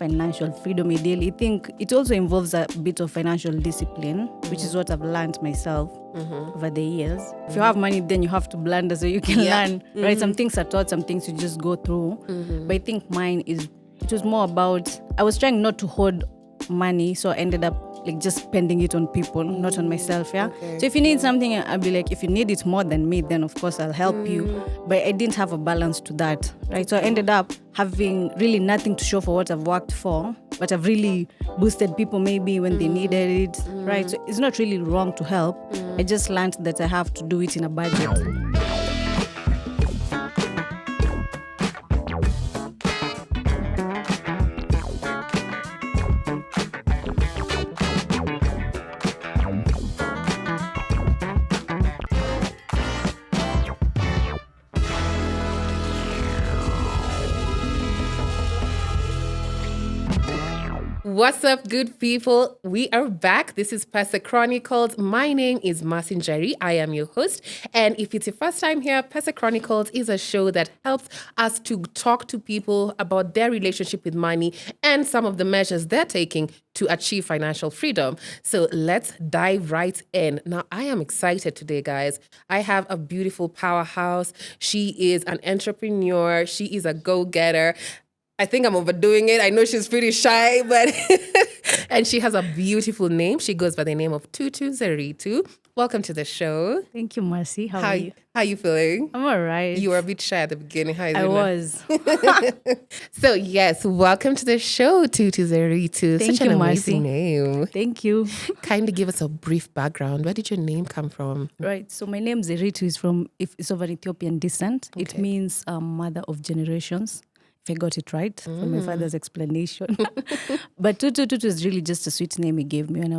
financial freedom ideally, I think it also involves a bit of financial discipline, which is what I've learned myself over the years. If you have money, then you have to blunder so you can learn, right? Some things are taught, some things you just go through. But I think it was more about, I was trying not to hoard money, so I ended up like just spending it on people, not on myself. Okay. So if you need something, I'll be like, if you need it more than me, then of course I'll help you. But I didn't have a balance to that, right? So I ended up having really nothing to show for what I've worked for, but I've really boosted people maybe when they needed it, right? So it's not really wrong to help. I just learned that I have to do it in a budget. What's up, good people? We are back. This is Pesa Chronicles. My name is Marcin Jerry. I am your host. And if it's your first time here, Pesa Chronicles is a show that helps us to talk to people about their relationship with money and some of the measures they're taking to achieve financial freedom. So let's dive right in. Now, I am excited today, guys. I have a beautiful powerhouse. She is an entrepreneur. She is a go-getter. I think I'm overdoing it. I know she's pretty shy, but and she has a beautiful name. She goes by the name of Tutu Zeritu. Welcome to the show. Thank you, Marcy. How are you? How you feeling? I'm all right. You were a bit shy at the beginning. How is it I now? was. So yes, welcome to the show, Tutu Zeritu. Thank Such an you, amazing Marcy. name. Thank you. Kindly give us a brief background. Where did your name come from? Right. So my name Zeritu is of an Ethiopian descent. It Okay. means mother of generations. If I got it right from my father's explanation. But Tutu is really just a sweet name he gave me when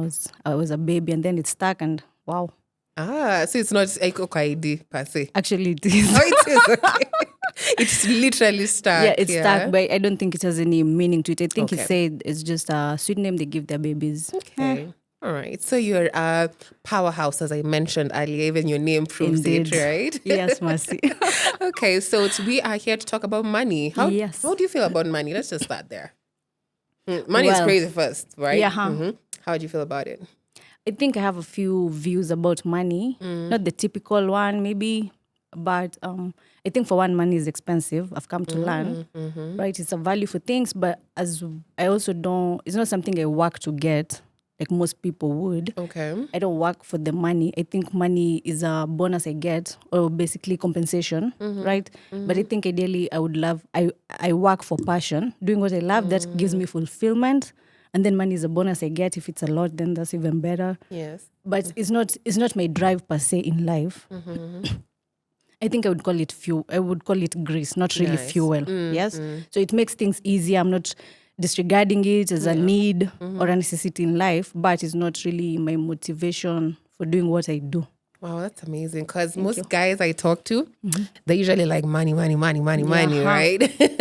I was a baby, and then it stuck, and wow. So it's not Eko Kaidi per se. Actually, it is. Oh, it is. Okay. It's literally stuck. Yeah, it's stuck, but I don't think it has any meaning to it. I think Okay. he said it's just a sweet name they give their babies. Okay. All right. So you're a powerhouse, as I mentioned earlier. Even your name proves Indeed. it, right? Yes, Marcy. Okay. So we are here to talk about money. Yes. How do you feel about money? Let's just start there. Money is Well, crazy first, right? yeah. How do you feel about it? I think I have a few views about money. Not the typical one, maybe, but I think for one, money is expensive. I've come to learn, right? It's a value for things, but as I also don't, it's not something I work to get like most people would. Okay. I don't work for the money. I think money is a bonus I get, or basically compensation, right? But I think ideally I work for passion, doing what I love that gives me fulfillment. And then money is a bonus I get. If it's a lot, then that's even better. Yes. But it's not my drive per se in life. I think I would call it fuel. I would call it grease, not really Nice. fuel. Yes. So it makes things easier. I'm not disregarding it as a need or a necessity in life, but it's not really my motivation for doing what I do. Wow, that's amazing. Because most guys I talk to, they usually like money, right?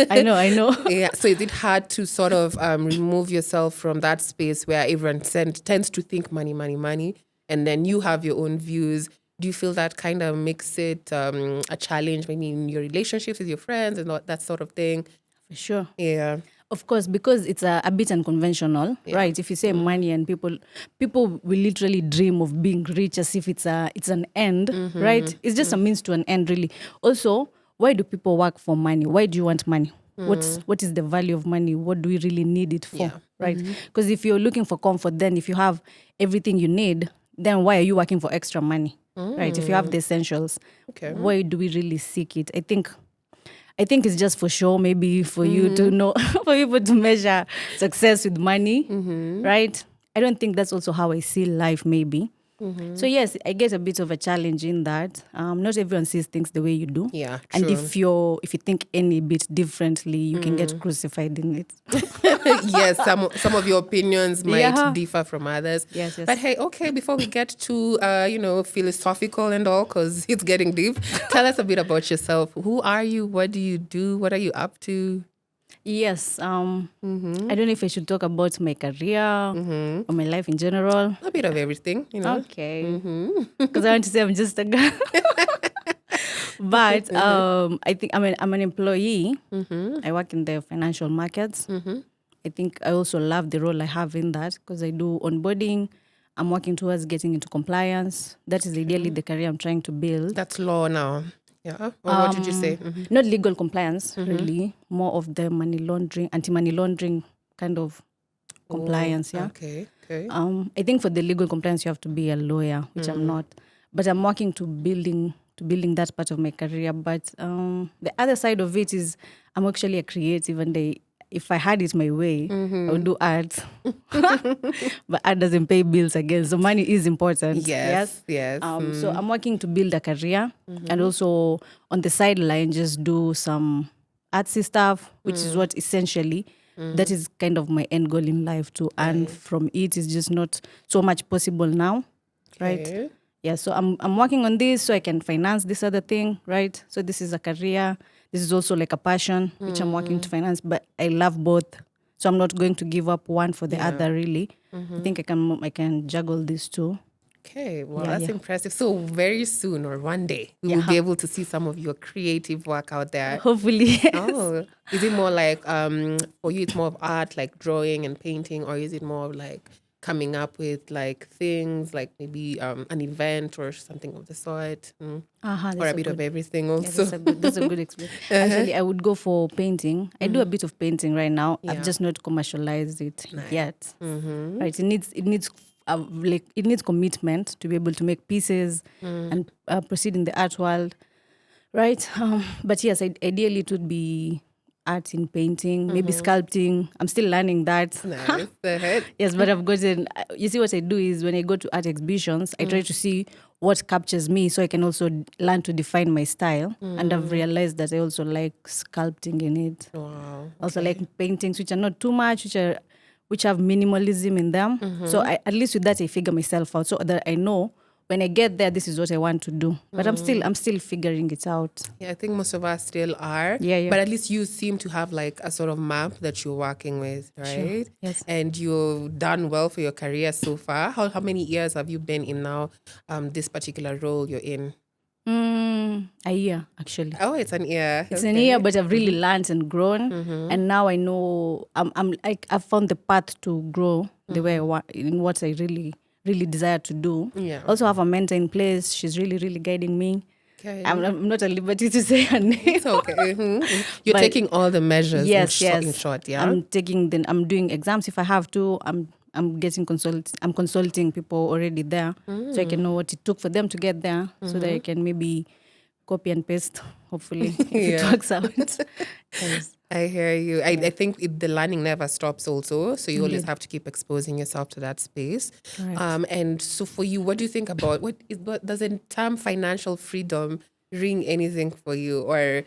I know. Yeah. So is it hard to sort of remove yourself from that space where everyone tends to think money, and then you have your own views? Do you feel that kind of makes it a challenge, maybe in your relationships with your friends and that sort of thing? For sure. Yeah. Of course, because it's a bit unconventional, right? If you say money, and people will literally dream of being rich as if it's an end, right? It's just a means to an end, really. Also, why do people work for money? Why do you want money? What is the value of money? What do we really need it for, right? Because if you're looking for comfort, then if you have everything you need, then why are you working for extra money, right? If you have the essentials, why do we really seek it? I think it's just for show, maybe for you to know, for people to measure success with money, right? I don't think that's also how I see life, maybe. So yes, I get a bit of a challenge in that. Not everyone sees things the way you do. Yeah, And true. if you think any bit differently, you can get crucified in it. Yes, some of your opinions might Yeah. differ from others. Yes. But hey, okay, before we get to philosophical and all, because it's getting deep, tell us a bit about yourself. Who are you? What do you do? What are you up to? Yes. I don't know if I should talk about my career or my life in general. A bit of everything, Okay. Because I want to say I'm just a girl. But I think I'm an employee. I work in the financial markets. I think I also love the role I have in that because I do onboarding. I'm working towards getting into compliance. That is ideally the career I'm trying to build. That's law now. Yeah. Or what did you say? Not legal compliance, really. More of the money laundering, anti-money laundering kind of compliance. Yeah. Okay. Okay. I think for the legal compliance, you have to be a lawyer, which I'm not. But I'm working to building that part of my career. But the other side of it is I'm actually a creative, and if I had it my way, I would do art. But art doesn't pay bills again, so money is important. Yes. Yes. So I'm working to build a career, and also on the sideline just do some artsy stuff, which is what essentially that is kind of my end goal in life, to earn from it. Is just not so much possible now, right? Okay. Yeah, so I'm working on this so I can finance this other thing, right? So this is a career. This is also like a passion, which I'm working to finance, but I love both. So I'm not going to give up one for the other, really. I think I can juggle these two. Okay, well, Yeah, that's yeah. impressive. So very soon or one day, we will be able to see some of your creative work out there. Hopefully. Oh, is it more like for you? It's more of art, like drawing and painting, or is it more of like coming up with like things, like maybe an event or something of the sort, or a bit of everything also? That's a good experience. Actually, I would go for painting. I do a bit of painting right now. I've just not commercialized it yet. Right? It needs commitment to be able to make pieces and proceed in the art world, right? But yes, ideally it would be art in painting, maybe sculpting. I'm still learning that. Nice. Ahead. Yes, but I've gotten. You see, what I do is when I go to art exhibitions, I try to see what captures me, so I can also learn to define my style. And I've realized that I also like sculpting in it. Wow. Also like paintings, which are not too much, which have minimalism in them. So at least with that, I figure myself out, so that I know when I get there, this is what I want to do. But I'm still figuring it out. Yeah, I think most of us still are. Yeah. But at least you seem to have like a sort of map that you're working with, right? Sure. Yes. And you've done well for your career so far. How many years have you been in now, this particular role you're in? A year, actually. Oh, it's an year. It's an year, but I've really learned and grown, and now I know I've found the path to grow the way I want, in what I really desire to do. Yeah. Also have a mentor in place. She's really guiding me. Okay. I'm not at liberty to say her name. It's okay. You're But taking all the measures. Yes. In short, yeah. I'm doing exams if I have to. I'm consulting people already there, so I can know what it took for them to get there, so that I can maybe copy and paste, hopefully, if it works out. Yes. I hear you. I think the learning never stops also. So you always have to keep exposing yourself to that space. Correct. And so for you, what do you think about, what does the term financial freedom ring anything for you? Or,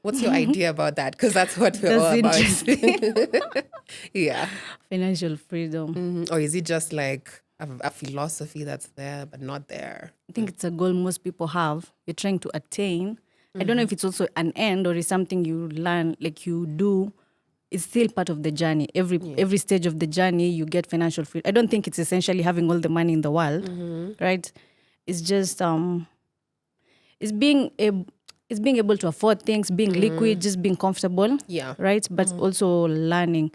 what's your idea about that? Because that's what we're all about. Yeah. Financial freedom. Or is it just like a philosophy that's there but not there? I think it's a goal most people have. You're trying to attain. I don't know if it's also an end or is something you learn, like you do. It's still part of the journey. Every stage of the journey, you get financial freedom. I don't think it's essentially having all the money in the world, right? It's just it's being able to afford things, being liquid, just being comfortable. Yeah. Right. But also learning.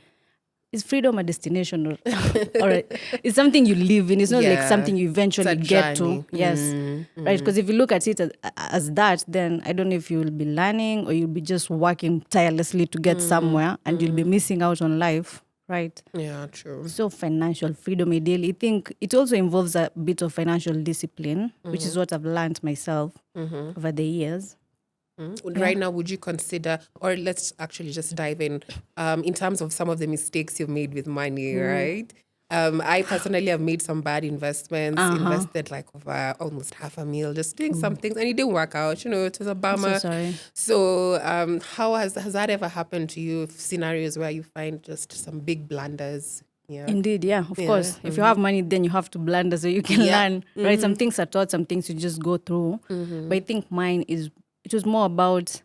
Is freedom a destination or it's something you live in? It's not like something you eventually get to. Yes. Right. Because if you look at it as that, then I don't know if you'll be learning or you'll be just working tirelessly to get somewhere and you'll be missing out on life. Right. Yeah, true. So financial freedom, ideally, I think it also involves a bit of financial discipline, which is what I've learned myself over the years. Right now, would you consider, or let's actually just dive in terms of some of the mistakes you've made with money, right? I personally have made some bad investments, invested like over almost $500,000 just doing some things, and it didn't work out, it was a bummer. So sorry. So how has that ever happened to you, scenarios where you find just some big blunders? Yeah. Indeed, yeah, of course. If you have money, then you have to blunder so you can learn, right? Some things are taught, some things you just go through. But I think it was more about,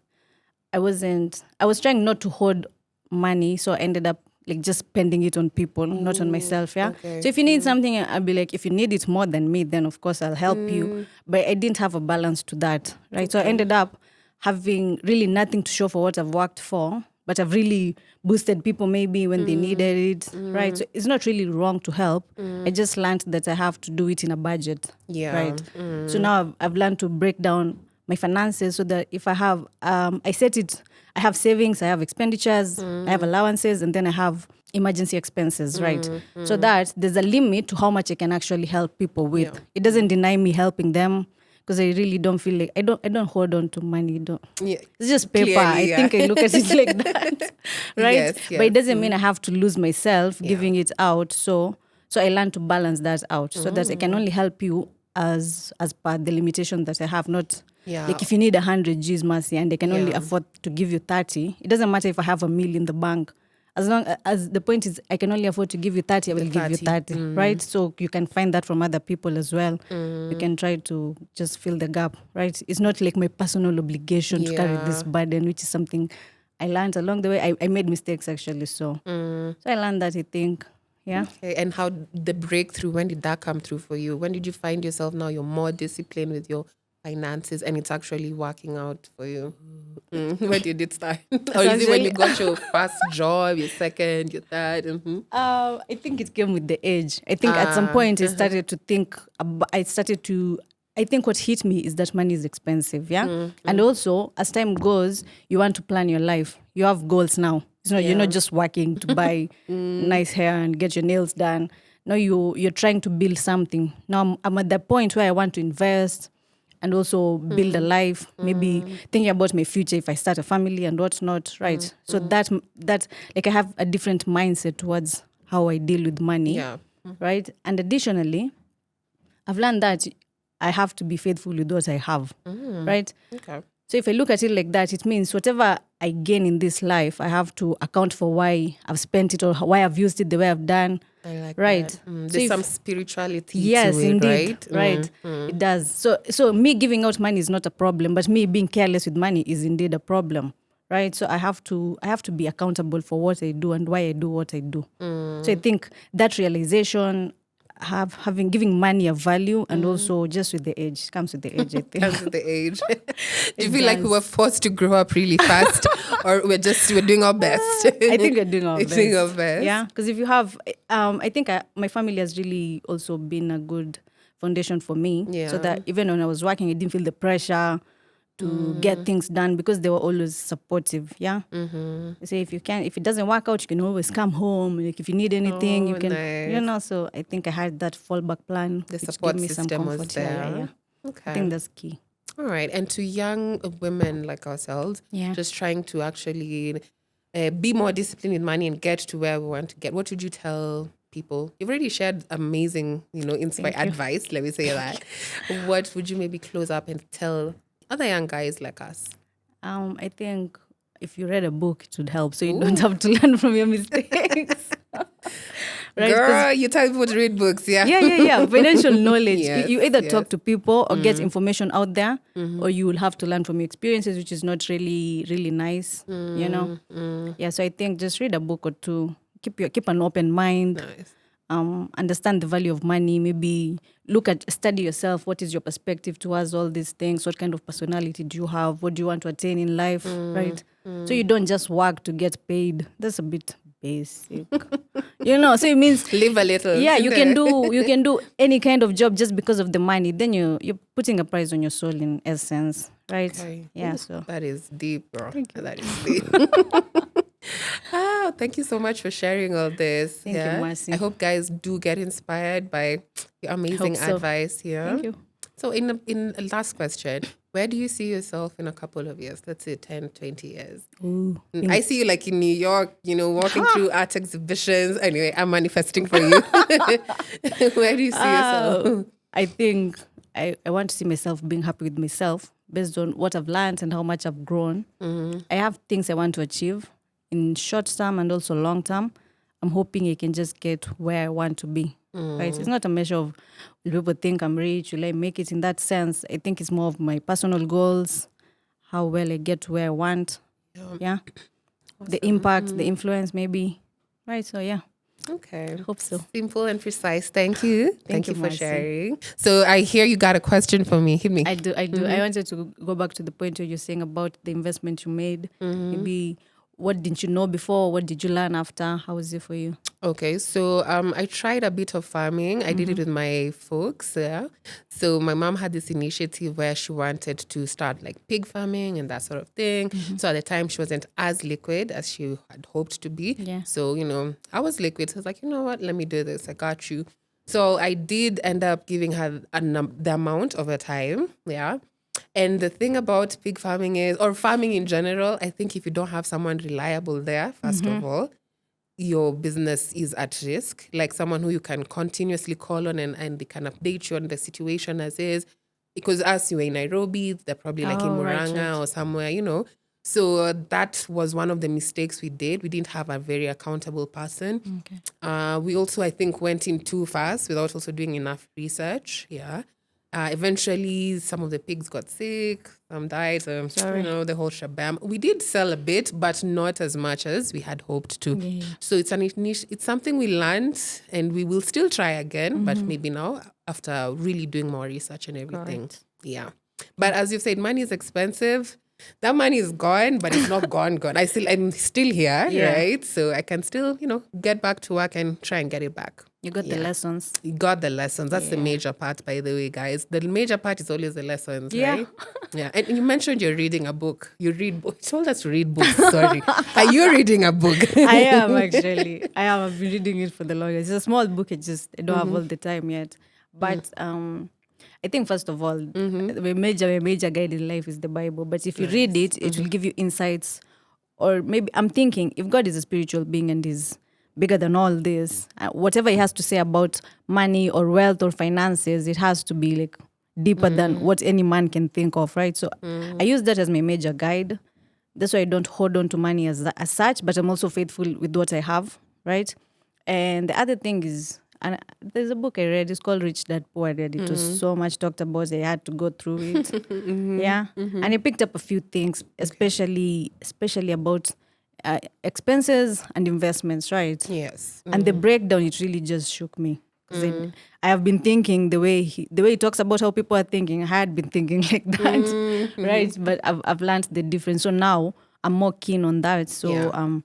I was trying not to hoard money, so I ended up like just spending it on people, not on myself, yeah? Okay. So if you need something, I'll be like, if you need it more than me, then of course I'll help you. But I didn't have a balance to that, right? So I ended up having really nothing to show for what I've worked for. but I've really boosted people maybe when they needed it, right? So it's not really wrong to help. I just learned that I have to do it in a budget, Yeah. right? So now I've learned to break down my finances so that if I have, I have savings, I have expenditures, I have allowances, and then I have emergency expenses, right? So that there's a limit to how much I can actually help people with. Yeah. It doesn't deny me helping them because I really don't feel like I don't hold on to money. Yeah. It's just paper. Clearly, I think I look at it like that, right? Yes, But it yes. doesn't mean I have to lose myself giving it out. So I learn to balance that out so that I can only help you as per the limitation that I have. Not Yeah. like if you need 100 G's, Mercy, and I can only Yeah. afford to give you 30. It doesn't matter if I have $1 million in the bank. As long as the point is, I can only afford to give you 30, I will give you 30, right? So you can find that from other people as well. You can try to just fill the gap, right? It's not like my personal obligation to carry this burden, which is something I learned along the way. I made mistakes actually, so I learned that, I think. Yeah. Okay. And how the breakthrough, when did that come through for you? When did you find yourself now you're more disciplined with your finances and it's actually working out for you? When did it start? Or is it when you got your first job, your second, your third? I think it came with the age. I think at some point I started to think, I think what hit me is that money is expensive, yeah? And also, as time goes, you want to plan your life. You have goals now. You're not just working to buy nice hair and get your nails done. No, you're trying to build something. Now I'm at the point where I want to invest and also build a life, maybe thinking about my future if I start a family and whatnot, right? So that like I have a different mindset towards how I deal with money, Yeah. right? And additionally, I've learned that I have to be faithful with what I have, right? Okay. So if I look at it like that, it means whatever I gain in this life, I have to account for why I've spent it or why I've used it the way I've done. I like Right. that. So There's if- some spirituality Yes, to it, indeed. right? Right. It does. So me giving out money is not a problem, but me being careless with money is indeed a problem. Right. So I have to be accountable for what I do and why I do what I do. So I think that realization having giving money a value and also just with the age comes with the age, I think. Comes with the age. Do you It feel like we does. were forced to grow up really fast, or we're doing our best? I think we're doing our best. Doing our best. Yeah, because if you have, I think my family has really also been a good foundation for me. Yeah. So that even when I was working, I didn't feel the pressure to get things done because they were always supportive. Yeah. They say if it doesn't work out, you can always come home. Like if you need anything, you Oh, can, nice. So I think I had that fallback plan. The which support gave me some system was comfort. there. Yeah. Okay. I think that's key. All right. And to young women like ourselves, Yeah. just trying to actually be more disciplined with money and get to where we want to get, what would you tell people? You've already shared amazing, inspired advice. Let me say that. What would you maybe close up and tell other young guys like us? I think if you read a book, it would help. So you don't have to learn from your mistakes. Right? 'Cause- Girl, you tell people to read books, yeah? yeah. Financial knowledge. Yes, You either yes. talk to people or get information out there, or you will have to learn from your experiences, which is not really, really nice. Yeah. So I think just read a book or two. Keep an open mind. Nice. Understand the value of money. Maybe study yourself. What is your perspective towards all these things? What kind of personality do you have? What do you want to attain in life? Right. So you don't just work to get paid. That's a bit basic. So it means Live a little. yeah, you isn't can it? do any kind of job just because of the money. Then you're putting a price on your soul in essence, right? Okay. Yeah. Ooh, So that is deep, bro. That is deep. Thank you so much for sharing all this. Thank you, Mercy. I hope guys do get inspired by your amazing so. advice here. thank you. So in a last question, where do you see yourself in a couple of years? Let's say 10, 20 years. Ooh. I see you like in New York, walking through art exhibitions. Anyway, I'm manifesting for you. Where do you see yourself? I think I want to see myself being happy with myself based on what I've learned and how much I've grown. I have things I want to achieve in short term and also long term. I'm hoping I can just get where I want to be. Right? It's not a measure of will people think I'm rich, will I make it in that sense. I think it's more of my personal goals, how well I get to where I want. Yeah. The impact, the influence maybe. Right. So yeah. Okay. Hope so. Simple and precise. Thank you. Thank you, you for Marcy. sharing. So I hear you got a question for me. Hit me. I do. I wanted to go back to the point where you're saying about the investment you made. Maybe what didn't you know before? What did you learn after? How was it for you? Okay, so I tried a bit of farming. I did it with my folks. Yeah. So my mom had this initiative where she wanted to start like pig farming and that sort of thing. So at the time, she wasn't as liquid as she had hoped to be. Yeah. So, I was liquid. So I was like, you know what? Let me do this. I got you. So I did end up giving her the amount of her time. Yeah. And the thing about pig farming is, or farming in general, I think if you don't have someone reliable there, first of all, your business is at risk. Like someone who you can continuously call on and they can update you on the situation as is. Because as you were in Nairobi, they're probably like in Oh, right, Muranga right. or somewhere. So that was one of the mistakes we did. We didn't have a very accountable person. Okay. We also, I think, went in too fast without also doing enough research. Yeah. Eventually, some of the pigs got sick, some died, Sorry. the whole shabam. We did sell a bit, but not as much as we had hoped to. Yeah. So it's something we learned, and we will still try again, but maybe now after really doing more research and everything. Correct. Yeah. But as you've said, money is expensive. That money is gone, but it's not gone. I'm still here, Yeah. right? So I can still, get back to work and try and get it back. You got the lessons. You got the lessons. That's the major part, by the way, guys. The major part is always the lessons, Yeah. right? Yeah. And you mentioned you're reading a book. You told us to read books. Sorry. Are you reading a book? I am actually. I am. I've been reading it for the longest. It's a small book. I don't have all the time yet. But I think first of all, my major guide in life is the Bible. But if you read it, it will give you insights. Or maybe I'm thinking if God is a spiritual being and is bigger than all this, whatever he has to say about money or wealth or finances, it has to be like deeper than what any man can think of, right? So I use that as my major guide. That's why I don't hold on to money as such, but I'm also faithful with what I have, right? And the other thing is, and there's a book I read, it's called Rich Dad Poor Dad. It was so much talked about, I had to go through it. Yeah. And I picked up a few things, especially about expenses and investments, right? Yes. And the breakdown, it really just shook me. Because I have been thinking the way he talks about how people are thinking, I had been thinking like that, right? But I've learned the difference. So now I'm more keen on that. So Yeah.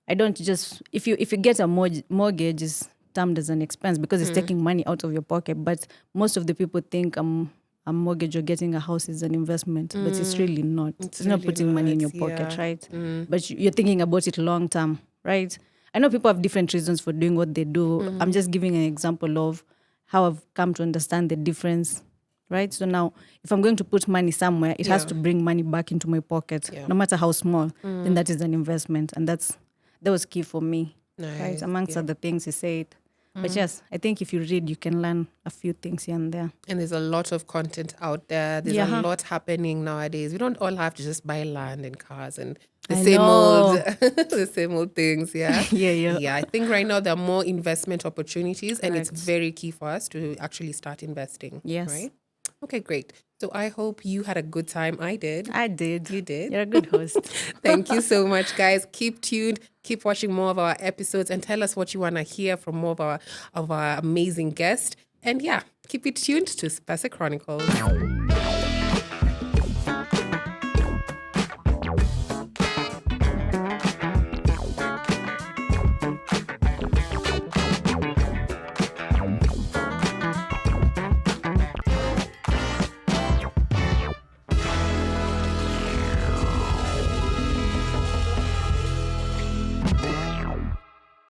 I don't just, if you get a mortgage, is termed as an expense because it's taking money out of your pocket. But most of the people think a mortgage or getting a house is an investment, but it's really not. It's not really putting money in your not, pocket, yeah. right? But you're thinking about it long term, right? I know people have different reasons for doing what they do. I'm just giving an example of how I've come to understand the difference, right? So now, if I'm going to put money somewhere, it has Yeah. to bring money back into my pocket, Yeah. no matter how small. Then that is an investment, and that was key for me, Nice. right? Amongst other things he said. But yes, I think if you read, you can learn a few things here and there. And there's a lot of content out there. There's Yeah. a lot happening nowadays. We don't all have to just buy land and cars and the I same old know. the same old things. Yeah. Yeah. Yeah. I think right now there are more investment opportunities and it's Correct. very key for us to actually start investing. Yes. Right? Okay, great. So I hope you had a good time. I did. I did. You did. You're a good host. Thank you so much, guys. Keep tuned. Keep watching more of our episodes and tell us what you want to hear from more of our amazing guests. And yeah, keep it tuned to Spasa Chronicles.